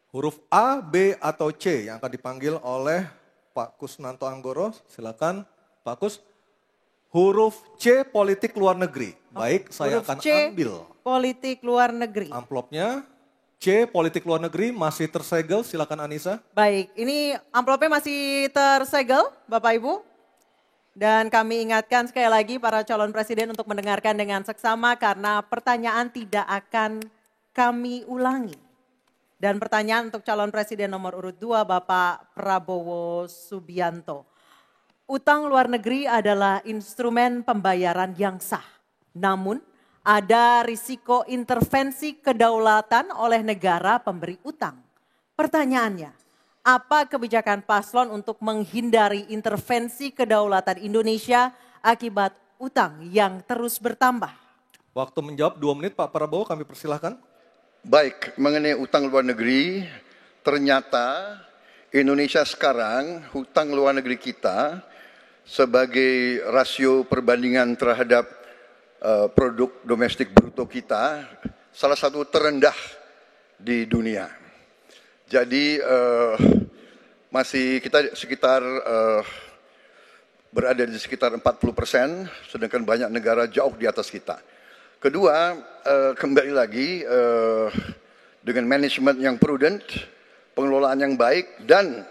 Huruf A, B, atau C yang akan dipanggil oleh Pak Kusnanto Anggoro. Silakan Pak Kus. Huruf C, politik luar negeri. Baik, saya akan ambil. Politik luar negeri. Amplopnya. C, politik luar negeri masih tersegel. Silakan Anissa. Baik, ini amplopnya masih tersegel Bapak Ibu. Dan kami ingatkan sekali lagi para calon presiden untuk mendengarkan dengan seksama karena pertanyaan tidak akan kami ulangi. Dan pertanyaan untuk calon presiden nomor urut 2 Bapak Prabowo Subianto. Utang luar negeri adalah instrumen pembayaran yang sah. Namun ada risiko intervensi kedaulatan oleh negara pemberi utang. Pertanyaannya, apa kebijakan paslon untuk menghindari intervensi kedaulatan Indonesia akibat utang yang terus bertambah? Waktu menjawab 2 menit Pak Prabowo, kami persilahkan. Baik, mengenai utang luar negeri, ternyata Indonesia sekarang hutang luar negeri kita sebagai rasio perbandingan terhadap produk domestik bruto kita salah satu terendah di dunia. Jadi masih kita sekitar berada di sekitar 40%, sedangkan banyak negara jauh di atas kita. Kedua, kembali lagi dengan manajemen yang prudent, pengelolaan yang baik, dan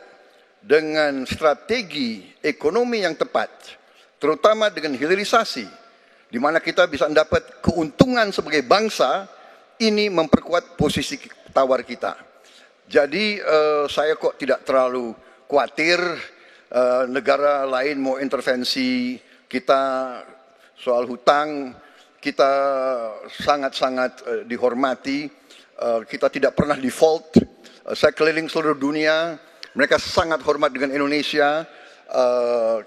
dengan strategi ekonomi yang tepat, terutama dengan hilirisasi, di mana kita bisa mendapat keuntungan sebagai bangsa, ini memperkuat posisi tawar kita. Jadi saya kok tidak terlalu khawatir negara lain mau intervensi kita soal hutang. Kita sangat-sangat dihormati, kita tidak pernah default. Saya keliling seluruh dunia, mereka sangat hormat dengan Indonesia,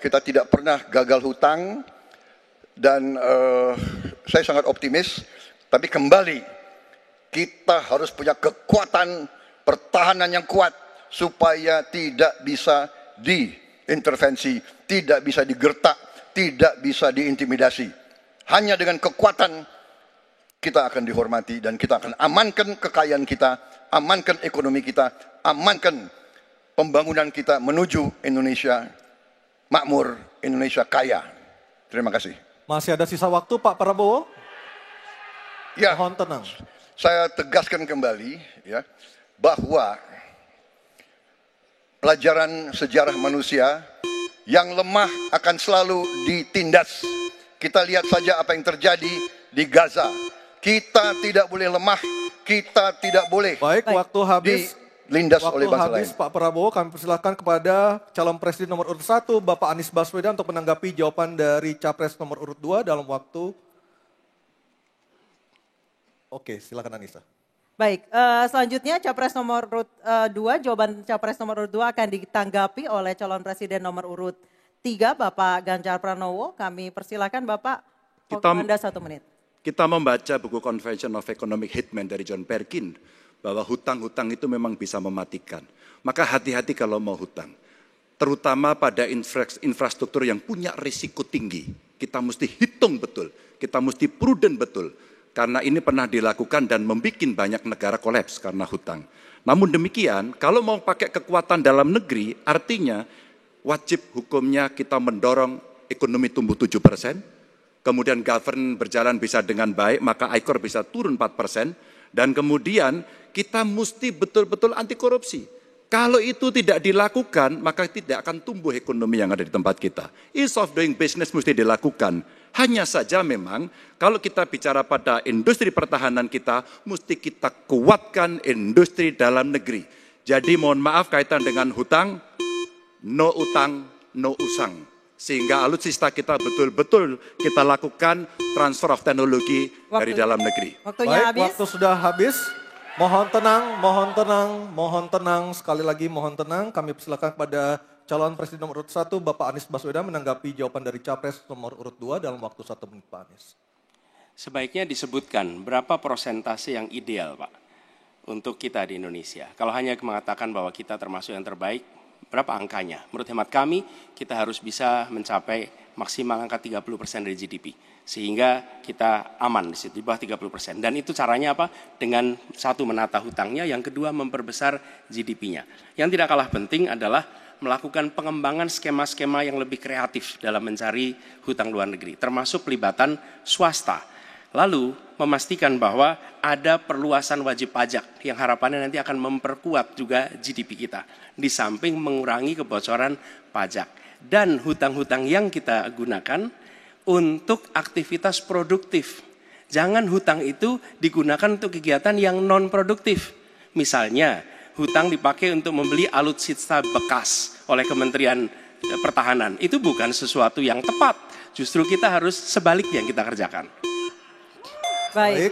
kita tidak pernah gagal hutang, dan saya sangat optimis. Tapi kembali, kita harus punya kekuatan pertahanan yang kuat, supaya tidak bisa diintervensi, tidak bisa digertak, tidak bisa diintimidasi. Hanya dengan kekuatan kita akan dihormati dan kita akan amankan kekayaan kita, amankan ekonomi kita, amankan pembangunan kita menuju Indonesia makmur, Indonesia kaya. Terima kasih. Masih ada sisa waktu Pak Prabowo? Ya, mohon tenang. Saya tegaskan kembali ya, bahwa pelajaran sejarah manusia yang lemah akan selalu ditindas. Kita lihat saja apa yang terjadi di Gaza. Kita tidak boleh lemah, kita tidak boleh. Baik, waktu habis. Dilindas oleh bangsa lain. Pak Prabowo, kami persilahkan kepada calon presiden nomor urut 1, Bapak Anies Baswedan untuk menanggapi jawaban dari capres nomor urut 2 dalam waktu. Oke, silakan Anissa. Baik, selanjutnya capres nomor urut 2, jawaban capres nomor urut 2 akan ditanggapi oleh calon presiden nomor urut 3, Bapak Ganjar Pranowo. Kami persilakan Bapak, Anda 1 menit. Kita membaca buku Convention of Economic Hitman dari John Perkin, bahwa hutang-hutang itu memang bisa mematikan. Maka hati-hati kalau mau hutang. Terutama pada infrastruktur yang punya risiko tinggi. Kita mesti hitung betul, kita mesti prudent betul. Karena ini pernah dilakukan dan membuat banyak negara kolaps karena hutang. Namun demikian, kalau mau pakai kekuatan dalam negeri, artinya wajib hukumnya kita mendorong ekonomi tumbuh 7%, kemudian govern berjalan bisa dengan baik, maka ICOR bisa turun 4%, dan kemudian kita mesti betul-betul anti korupsi. Kalau itu tidak dilakukan, maka tidak akan tumbuh ekonomi yang ada di tempat kita. Ease of doing business mesti dilakukan. Hanya saja memang kalau kita bicara pada industri pertahanan kita, mesti kita kuatkan industri dalam negeri. Jadi mohon maaf kaitan dengan hutang, no utang, no usang. Sehingga alutsista kita betul-betul kita lakukan transfer of teknologi dari dalam negeri. Waktunya habis. Waktu sudah habis. Mohon tenang, mohon tenang, mohon tenang. Sekali lagi mohon tenang. Kami persilakan kepada calon presiden nomor urut 1, Bapak Anies Baswedan menanggapi jawaban dari capres nomor urut 2 dalam waktu 1 menit, Pak Anies. Sebaiknya disebutkan berapa persentase yang ideal, Pak, untuk kita di Indonesia. Kalau hanya mengatakan bahwa kita termasuk yang terbaik, berapa angkanya? Menurut hemat kami, kita harus bisa mencapai maksimal angka 30% dari GDP. Sehingga kita aman di situ, di bawah 30%. Dan itu caranya apa? Dengan satu menata hutangnya, yang kedua memperbesar GDP-nya. Yang tidak kalah penting adalah melakukan pengembangan skema-skema yang lebih kreatif dalam mencari hutang luar negeri, termasuk pelibatan swasta. Lalu memastikan bahwa ada perluasan wajib pajak yang harapannya nanti akan memperkuat juga GDP kita. Di samping mengurangi kebocoran pajak. Dan hutang-hutang yang kita gunakan untuk aktivitas produktif. Jangan hutang itu digunakan untuk kegiatan yang non-produktif. Misalnya, hutang dipakai untuk membeli alutsista bekas oleh Kementerian Pertahanan. Itu bukan sesuatu yang tepat. Justru kita harus sebaliknya yang kita kerjakan. Baik,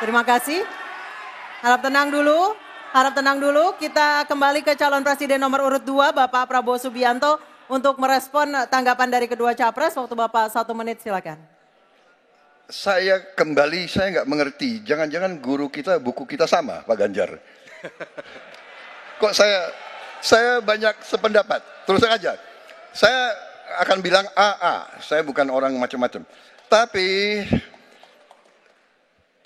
terima kasih. Harap tenang dulu. Kita kembali ke calon presiden nomor urut 2, Bapak Prabowo Subianto, untuk merespon tanggapan dari kedua capres. Waktu Bapak 1 menit, silakan. Saya nggak mengerti. Jangan-jangan guru kita, buku kita sama, Pak Ganjar. Kok saya banyak sependapat. Terus aja. Saya akan bilang AA. Saya bukan orang macam-macam. Tapi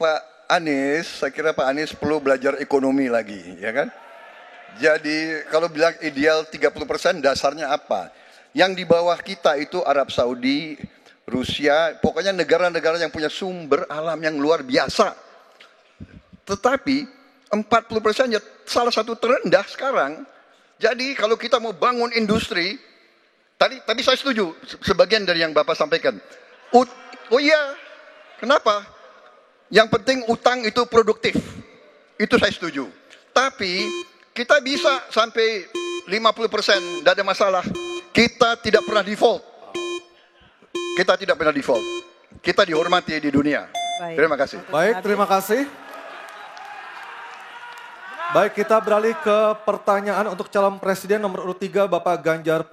Pak Anies, saya kira Pak Anies perlu belajar ekonomi lagi, ya kan? Jadi kalau bilang ideal 30%, dasarnya apa? Yang di bawah kita itu Arab Saudi, Rusia, pokoknya negara-negara yang punya sumber alam yang luar biasa. Tetapi 40% ya salah satu terendah sekarang. Jadi kalau kita mau bangun industri, tadi saya setuju sebagian dari yang Bapak sampaikan. Oh iya, kenapa? Yang penting utang itu produktif. Itu saya setuju. Tapi kita bisa sampai 50%, tidak ada masalah. Kita tidak pernah default. Kita dihormati di dunia. Baik. Terima kasih. Baik, terima kasih. Baik, kita beralih ke pertanyaan untuk calon presiden nomor urut 3, Bapak Ganjar